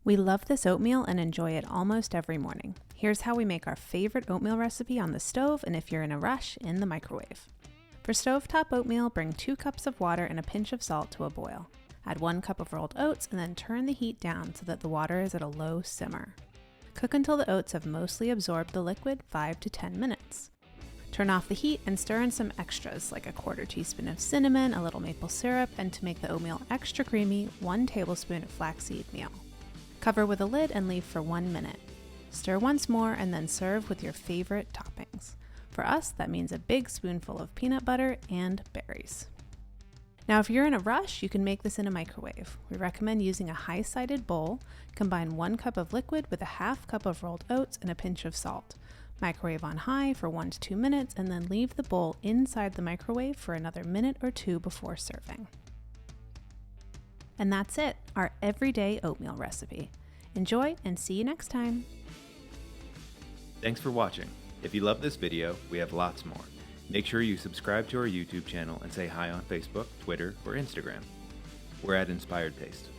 We love this oatmeal and enjoy it almost every morning. Here's how we make our favorite oatmeal recipe on the stove, and if you're in a rush, in the microwave. For stovetop oatmeal, bring 2 cups of water and a pinch of salt to a boil. Add 1 cup of rolled oats and then turn the heat down so that the water is at a low simmer. Cook until the oats have mostly absorbed the liquid, 5 to 10 minutes. Turn off the heat and stir in some extras like a 1/4 teaspoon of cinnamon, a little maple syrup, and to make the oatmeal extra creamy, 1 tablespoon of flaxseed meal. Cover with a lid and leave for 1 minute. Stir once more and then serve with your favorite toppings. For us, that means a big spoonful of peanut butter and berries. Now, if you're in a rush, you can make this in a microwave. We recommend using a high-sided bowl. Combine 1 cup of liquid with a 1/2 cup of rolled oats and a pinch of salt. Microwave on high for 1 to 2 minutes and then leave the bowl inside the microwave for another minute or 2 before serving. And that's it, our everyday oatmeal recipe. Enjoy and see you next time. Thanks for watching. If you love this video, we have lots more. Make sure you subscribe to our YouTube channel and say hi on Facebook, Twitter, or Instagram. We're at Inspired Taste.